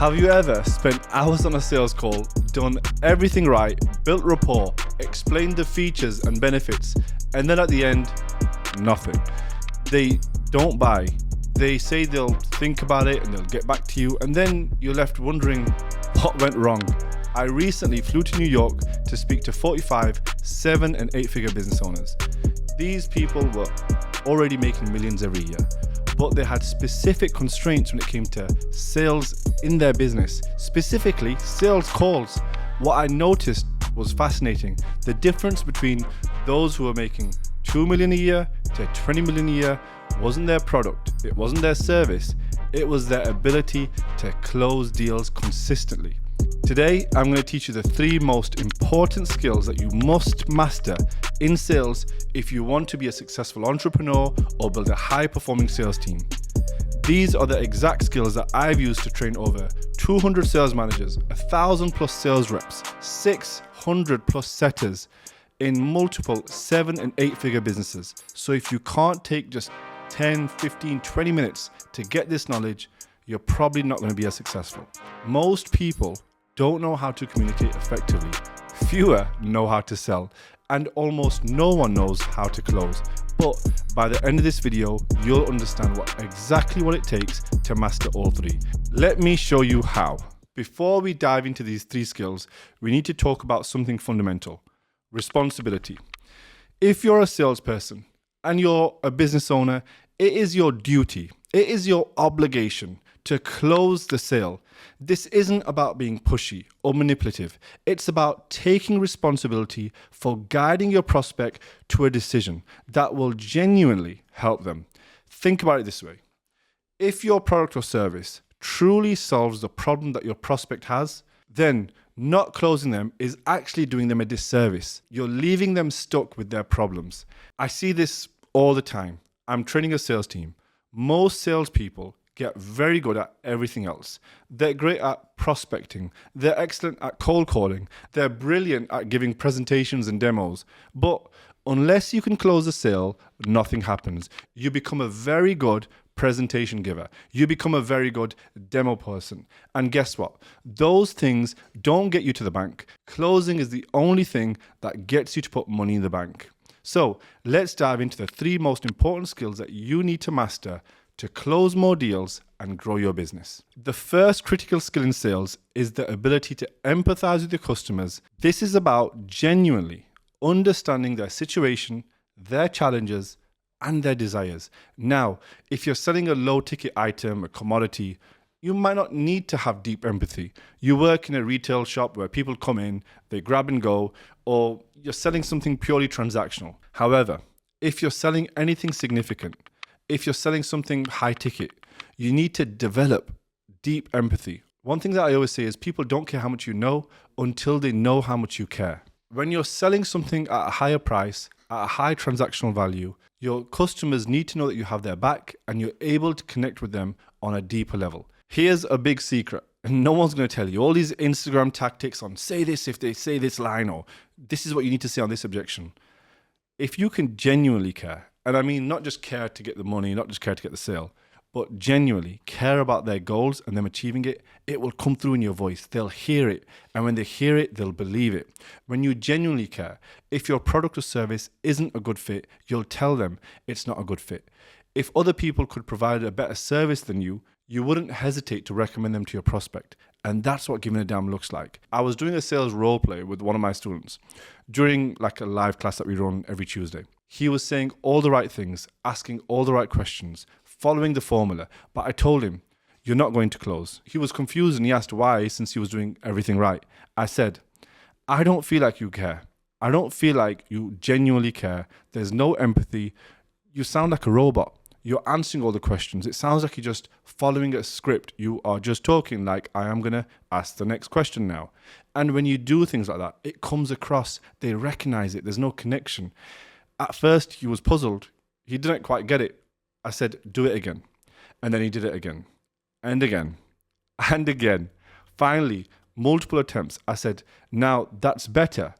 Have you ever spent hours on a sales call, done everything right, built rapport, explained the features and benefits, and then at the end, nothing? They don't buy. They say they'll think about it and they'll get back to you, and then you're left wondering what went wrong. I recently flew to New York to speak to 45 7- and 8-figure business owners. These people were already making millions every year, but they had specific constraints when it came to sales in their business, specifically sales calls. What I noticed was fascinating. The difference between those who were making 2 million a year to 20 million a year wasn't their product, it wasn't their service, it was their ability to close deals consistently. Today, I'm going to teach you the 3 most important skills that you must master in sales if you want to be a successful entrepreneur or build a high-performing sales team. These are the exact skills that I've used to train over 200 sales managers, 1,000 plus sales reps, 600 plus setters in multiple 7- and 8-figure businesses. So if you can't take just 10, 15, 20 minutes to get this knowledge, you're probably not going to be as successful. Most people don't know how to communicate effectively. Fewer know how to sell, and almost no one knows how to close. But by the end of this video, you'll understand exactly what it takes to master all 3. Let me show you how. Before we dive into these 3 skills, we need to talk about something fundamental: responsibility. If you're a salesperson and you're a business owner, it is your duty, it is your obligation to close the sale. This isn't about being pushy or manipulative. It's about taking responsibility for guiding your prospect to a decision that will genuinely help them. Think about it this way. If your product or service truly solves the problem that your prospect has, then not closing them is actually doing them a disservice. You're leaving them stuck with their problems. I see this all the time. I'm training a sales team. Most salespeople get very good at everything else. They're great at prospecting. They're excellent at cold calling. They're brilliant at giving presentations and demos. But unless you can close a sale, nothing happens. You become a very good presentation giver. You become a very good demo person. And guess what? Those things don't get you to the bank. Closing is the only thing that gets you to put money in the bank. So let's dive into the 3 most important skills that you need to master to close more deals and grow your business. The first critical skill in sales is the ability to empathize with your customers. This is about genuinely understanding their situation, their challenges, and their desires. Now, if you're selling a low ticket item, a commodity, you might not need to have deep empathy. You work in a retail shop where people come in, they grab and go, or you're selling something purely transactional. However, if you're selling anything significant, if you're selling something high ticket, you need to develop deep empathy. One thing that I always say is people don't care how much you know until they know how much you care. When you're selling something at a higher price, at a high transactional value, your customers need to know that you have their back and you're able to connect with them on a deeper level. Here's a big secret, and no one's going to tell you. All these Instagram tactics on say this if they say this line, or this is what you need to say on this objection. If you can genuinely care, and I mean not just care to get the money, not just care to get the sale, but genuinely care about their goals and them achieving it, it will come through in your voice. They'll hear it. And when they hear it, they'll believe it. When you genuinely care, if your product or service isn't a good fit, you'll tell them it's not a good fit. If other people could provide a better service than you wouldn't hesitate to recommend them to your prospect. And that's what giving a damn looks like. I was doing a sales role play with one of my students during like a live class that we run every Tuesday. He was saying all the right things, asking all the right questions, following the formula. But I told him, you're not going to close. He was confused and he asked why, since he was doing everything right. I said, I don't feel like you care. I don't feel like you genuinely care. There's no empathy. You sound like a robot. You're answering all the questions. It sounds like you're just following a script. You are just talking like, I am going to ask the next question now. And when you do things like that, it comes across. They recognize it. There's no connection. At first, he was puzzled. He didn't quite get it. I said, do it again. And then he did it again and again and again. Finally, multiple attempts. I said, now that's better.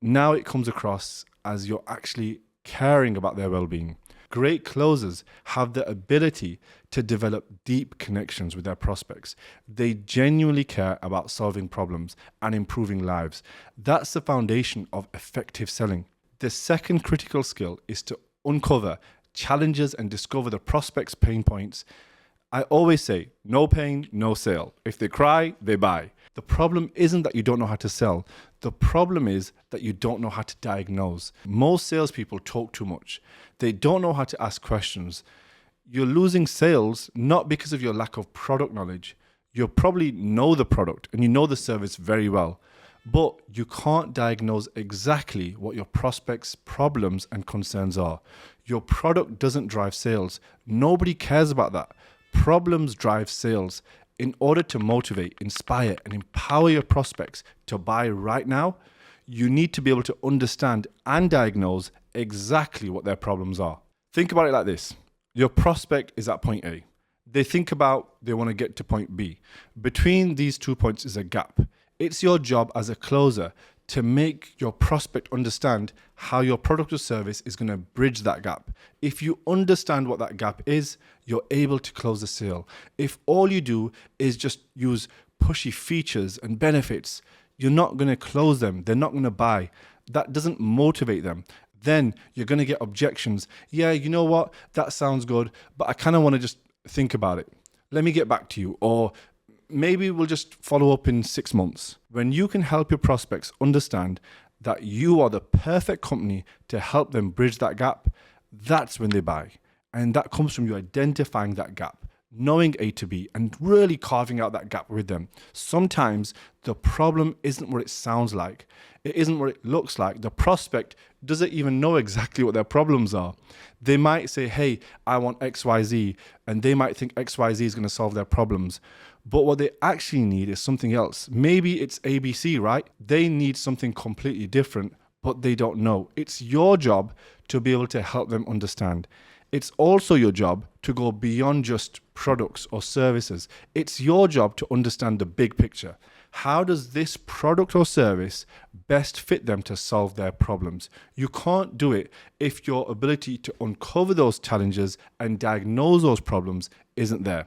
Now it comes across as you're actually caring about their well-being. great closers have the ability to develop deep connections with their prospects. They genuinely care about solving problems and improving lives. That's the foundation of effective selling. The second critical skill is to uncover challenges and discover the prospect's pain points. I always say, no pain, no sale. If they cry, they buy. The problem isn't that you don't know how to sell. The problem is that you don't know how to diagnose. Most salespeople talk too much. They don't know how to ask questions. You're losing sales not because of your lack of product knowledge. You probably know the product and you know the service very well, but you can't diagnose exactly what your prospects' problems and concerns are. Your product doesn't drive sales. Nobody cares about that. Problems drive sales. In order to motivate, inspire, and empower your prospects to buy right now, you need to be able to understand and diagnose exactly what their problems are. Think about it like this. Your prospect is at point A. They want to get to point B. Between these 2 points is a gap. It's your job as a closer to make your prospect understand how your product or service is going to bridge that gap. If you understand what that gap is, you're able to close the sale. If all you do is just use pushy features and benefits, you're not going to close them. They're not going to buy. That doesn't motivate them. Then you're going to get objections. Yeah, you know what? That sounds good, but I kind of want to just think about it. Let me get back to you. Or maybe we'll just follow up in 6 months. When you can help your prospects understand that you are the perfect company to help them bridge that gap, that's when they buy. And that comes from you identifying that gap, knowing A to B, and really carving out that gap with them. Sometimes the problem isn't what it sounds like. It isn't what it looks like. The prospect doesn't even know exactly what their problems are. They might say, hey, I want XYZ, and they might think XYZ is going to solve their problems. But what they actually need is something else. Maybe it's ABC, right? They need something completely different, but they don't know. It's your job to be able to help them understand. It's also your job to go beyond just products or services. It's your job to understand the big picture. How does this product or service best fit them to solve their problems? You can't do it if your ability to uncover those challenges and diagnose those problems isn't there.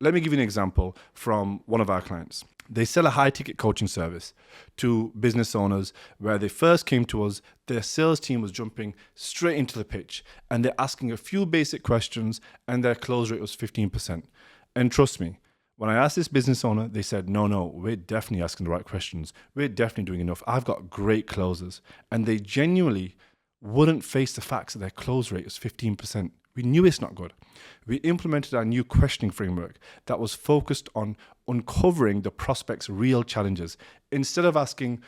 Let me give you an example from one of our clients. They sell a high-ticket coaching service to business owners where they first came to us. Their sales team was jumping straight into the pitch and they're asking a few basic questions and their close rate was 15%. And trust me, when I asked this business owner, they said, no, we're definitely asking the right questions. We're definitely doing enough. I've got great closers. And they genuinely wouldn't face the facts that their close rate was 15%. We knew it's not good. We implemented our new questioning framework that was focused on uncovering the prospect's real challenges. Instead of asking,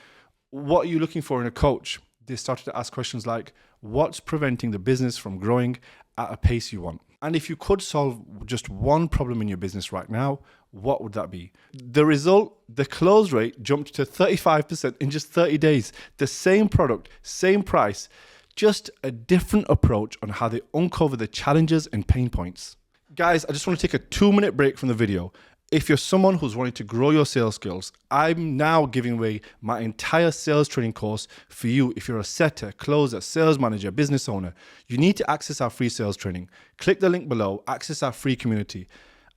what are you looking for in a coach? They started to ask questions like, what's preventing the business from growing at a pace you want? And if you could solve just one problem in your business right now, what would that be? The result, the close rate jumped to 35% in just 30 days. The same product, same price, just a different approach on how they uncover the challenges and pain points. Guys, I just want to take a 2-minute break from the video. If you're someone who's wanting to grow your sales skills, I'm now giving away my entire sales training course for you. If you're a setter, closer, sales manager, business owner, you need to access our free sales training. Click the link below, access our free community.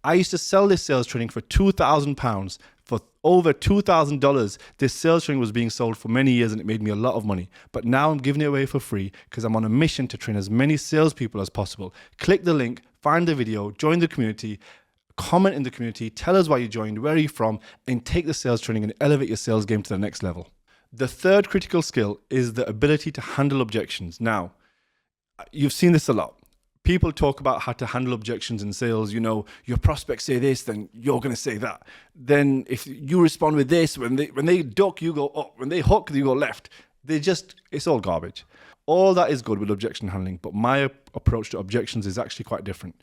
I used to sell this sales training for £2,000. For over $2,000, this sales training was being sold for many years and it made me a lot of money. But now I'm giving it away for free because I'm on a mission to train as many salespeople as possible. Click the link, find the video, join the community, comment in the community, tell us why you joined, where are you from, and take the sales training and elevate your sales game to the next level. The third critical skill is the ability to handle objections. Now, you've seen this a lot. People talk about how to handle objections in sales. You know, your prospects say this, then you're going to say that. Then if you respond with this, when they duck, you go up. When they hook, you go left. It's all garbage. All that is good with objection handling, but my approach to objections is actually quite different.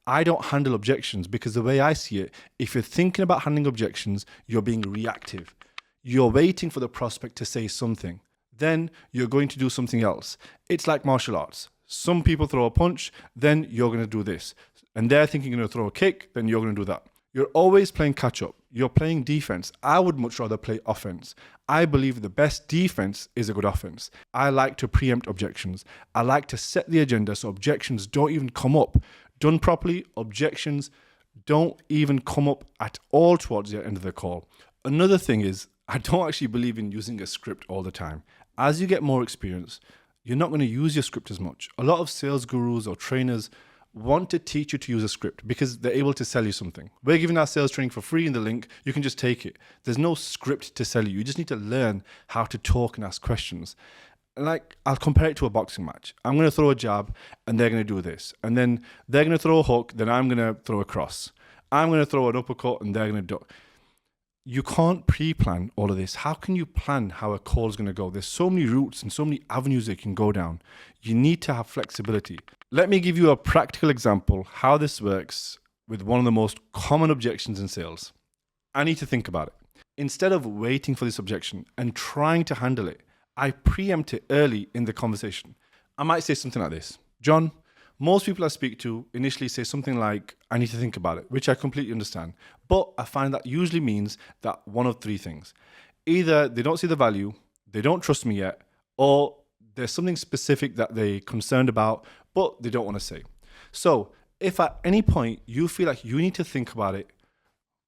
I don't handle objections because the way I see it, if you're thinking about handling objections, you're being reactive. You're waiting for the prospect to say something. Then you're going to do something else. It's like martial arts. Some people throw a punch, then you're going to do this. And they're thinking you're going to throw a kick, then you're going to do that. You're always playing catch up. You're playing defense. I would much rather play offense. I believe the best defense is a good offense. I like to preempt objections. I like to set the agenda so objections don't even come up. Done properly, objections don't even come up at all towards the end of the call. Another thing is, I don't actually believe in using a script all the time. As you get more experience, you're not going to use your script as much. A lot of sales gurus or trainers want to teach you to use a script because they're able to sell you something. We're giving our sales training for free in the link. You can just take it. There's no script to sell you. You just need to learn how to talk and ask questions. Like, I'll compare it to a boxing match. I'm going to throw a jab and they're going to do this. And then they're going to throw a hook, then I'm going to throw a cross. I'm going to throw an uppercut and they're going to duck. You can't pre-plan all of this. How can you plan how a call is going to go? There's so many routes and so many avenues they can go down. You need to have flexibility. Let me give you a practical example how this works with one of the most common objections in sales. I need to think about it. Instead of waiting for this objection and trying to handle it, I preempt it early in the conversation. I might say something like this. John, most people I speak to initially say something like, I need to think about it, which I completely understand. But I find that usually means that one of three things. Either they don't see the value, they don't trust me yet, or there's something specific that they're concerned about, but they don't want to say. So if at any point you feel like you need to think about it,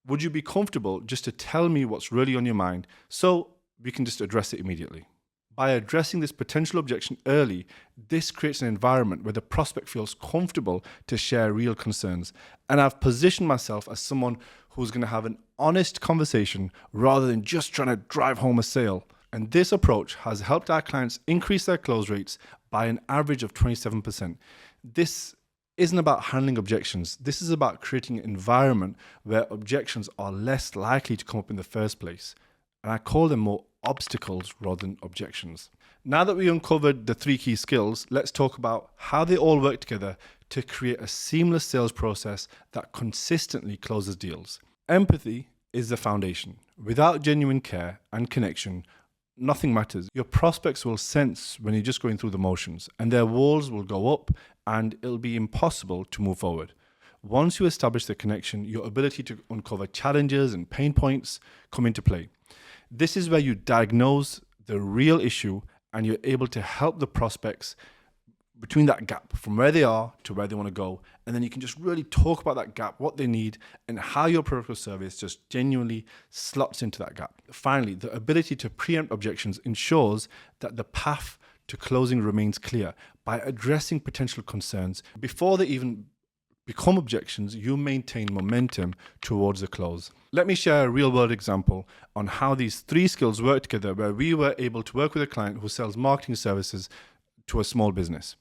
would you be comfortable just to tell me what's really on your mind so we can just address it immediately? By addressing this potential objection early, this creates an environment where the prospect feels comfortable to share real concerns. And I've positioned myself as someone who's going to have an honest conversation rather than just trying to drive home a sale. And this approach has helped our clients increase their close rates by an average of 27%. This isn't about handling objections. This is about creating an environment where objections are less likely to come up in the first place. And I call them more obstacles rather than objections. Now that we uncovered the three key skills, let's talk about how they all work together to create a seamless sales process that consistently closes deals. Empathy is the foundation. Without genuine care and connection, nothing matters. Your prospects will sense when you're just going through the motions, and their walls will go up and it'll be impossible to move forward. Once you establish the connection, your ability to uncover challenges and pain points come into play. This is where you diagnose the real issue and you're able to help the prospects between that gap from where they are to where they want to go. And then you can just really talk about that gap, what they need, and how your product or service just genuinely slots into that gap. Finally, the ability to preempt objections ensures that the path to closing remains clear. By addressing potential concerns before they even become objections, you maintain momentum towards the close. Let me share a real-world example on how these three skills work together, where we were able to work with a client who sells marketing services to a small business.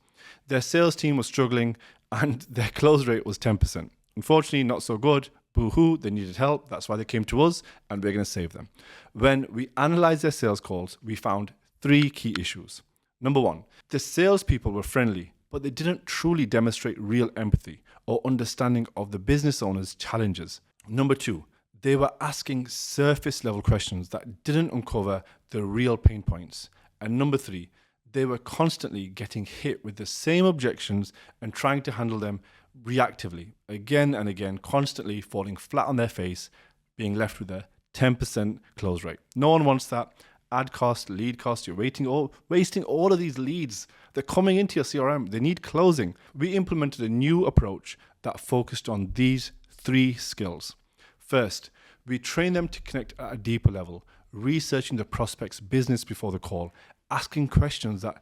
Their sales team was struggling and their close rate was 10%. Unfortunately, not so good. Boo-hoo, they needed help. That's why they came to us and we're going to save them. When we analyzed their sales calls, we found three key issues. Number one, the salespeople were friendly, but they didn't truly demonstrate real empathy or understanding of the business owner's challenges. Number two, they were asking surface level questions that didn't uncover the real pain points. And number three, they were constantly getting hit with the same objections and trying to handle them reactively, again and again, constantly falling flat on their face, being left with a 10% close rate. No one wants that. Ad cost, lead cost, you're wasting all of these leads. They're coming into your CRM. They need closing. We implemented a new approach that focused on these three skills. First, we train them to connect at a deeper level, researching the prospect's business before the call, asking questions that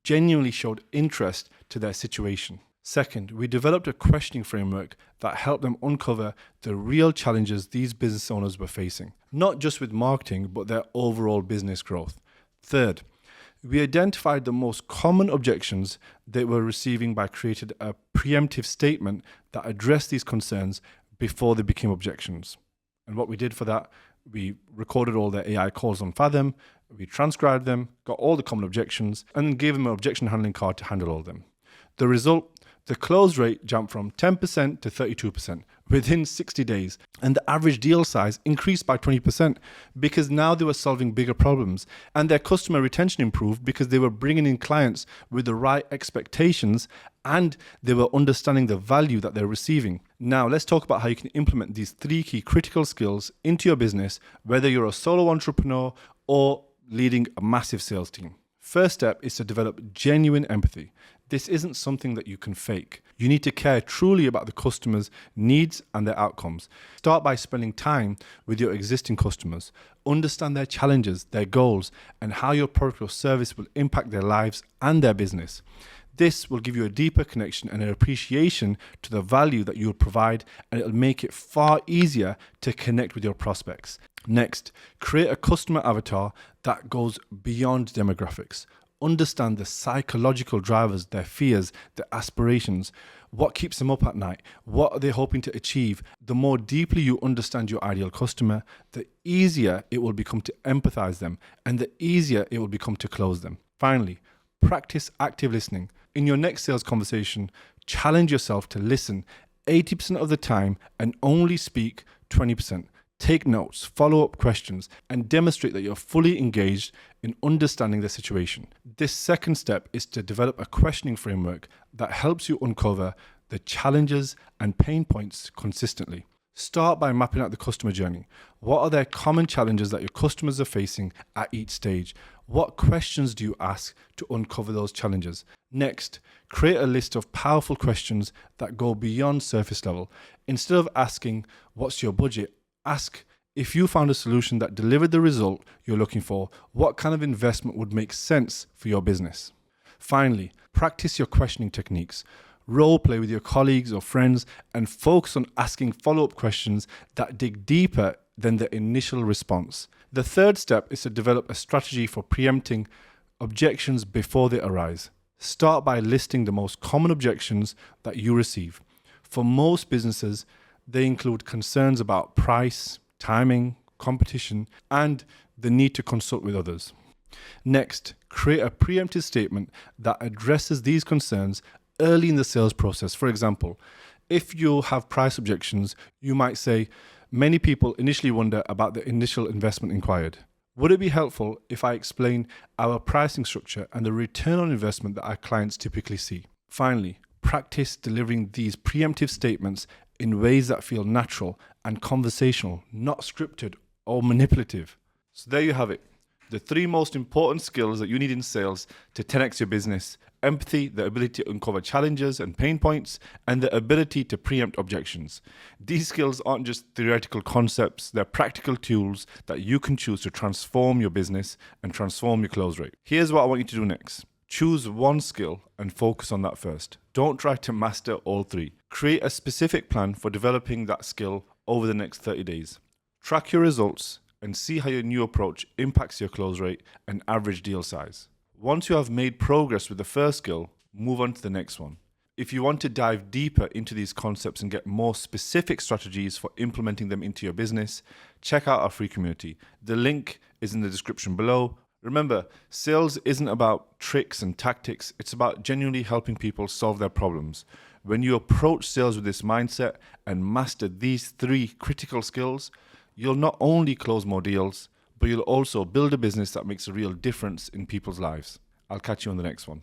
genuinely showed interest to their situation. Second, we developed a questioning framework that helped them uncover the real challenges these business owners were facing, not just with marketing, but their overall business growth. Third, we identified the most common objections they were receiving by creating a preemptive statement that addressed these concerns before they became objections. And what we did for that, we recorded all their AI calls on Fathom, we transcribed them, got all the common objections, and gave them an objection handling card to handle all of them. The result, the close rate jumped from 10% to 32% within 60 days, and the average deal size increased by 20% because now they were solving bigger problems, and their customer retention improved because they were bringing in clients with the right expectations and they were understanding the value that they're receiving. Now, let's talk about how you can implement these 3 key critical skills into your business, whether you're a solo entrepreneur or leading a massive sales team. First step is to develop genuine empathy. This isn't something that you can fake. You need to care truly about the customer's needs and their outcomes. Start by spending time with your existing customers. Understand their challenges, their goals, and how your product or service will impact their lives and their business. This will give you a deeper connection and an appreciation to the value that you will provide, and it'll make it far easier to connect with your prospects. Next, create a customer avatar that goes beyond demographics. Understand the psychological drivers, their fears, their aspirations, what keeps them up at night, what are they hoping to achieve. The more deeply you understand your ideal customer, the easier it will become to empathize them, and the easier it will become to close them. Finally, practice active listening. In your next sales conversation, challenge yourself to listen 80% of the time and only speak 20%. Take notes, follow up questions, and demonstrate that you're fully engaged in understanding the situation. This second step is to develop a questioning framework that helps you uncover the challenges and pain points consistently. Start by mapping out the customer journey. What are their common challenges that your customers are facing at each stage? What questions do you ask to uncover those challenges? Next, create a list of powerful questions that go beyond surface level. Instead of asking, "What's your budget?" ask, "If you found a solution that delivered the result you're looking for, what kind of investment would make sense for your business?" Finally, practice your questioning techniques. Role play with your colleagues or friends and focus on asking follow-up questions that dig deeper than the initial response. The third step is to develop a strategy for preempting objections before they arise. Start by listing the most common objections that you receive. For most businesses, they include concerns about price, timing, competition, and the need to consult with others. Next, create a preemptive statement that addresses these concerns early in the sales process. For example, if you have price objections, you might say, "Many people initially wonder about the initial investment required. Would it be helpful if I explain our pricing structure and the return on investment that our clients typically see?" Finally, practice delivering these preemptive statements in ways that feel natural and conversational, not scripted or manipulative. So there you have it. The 3 most important skills that you need in sales to 10x your business: empathy, the ability to uncover challenges and pain points, and the ability to preempt objections. These skills aren't just theoretical concepts, they're practical tools that you can choose to transform your business and transform your close rate. Here's what I want you to do next. Choose one skill and focus on that first. Don't try to master all 3. Create a specific plan for developing that skill over the next 30 days. Track your results and see how your new approach impacts your close rate and average deal size. Once you have made progress with the first skill, move on to the next one. If you want to dive deeper into these concepts and get more specific strategies for implementing them into your business, check out our free community. The link is in the description below. Remember, sales isn't about tricks and tactics, it's about genuinely helping people solve their problems. When you approach sales with this mindset and master these 3 critical skills, you'll not only close more deals, but you'll also build a business that makes a real difference in people's lives. I'll catch you on the next one.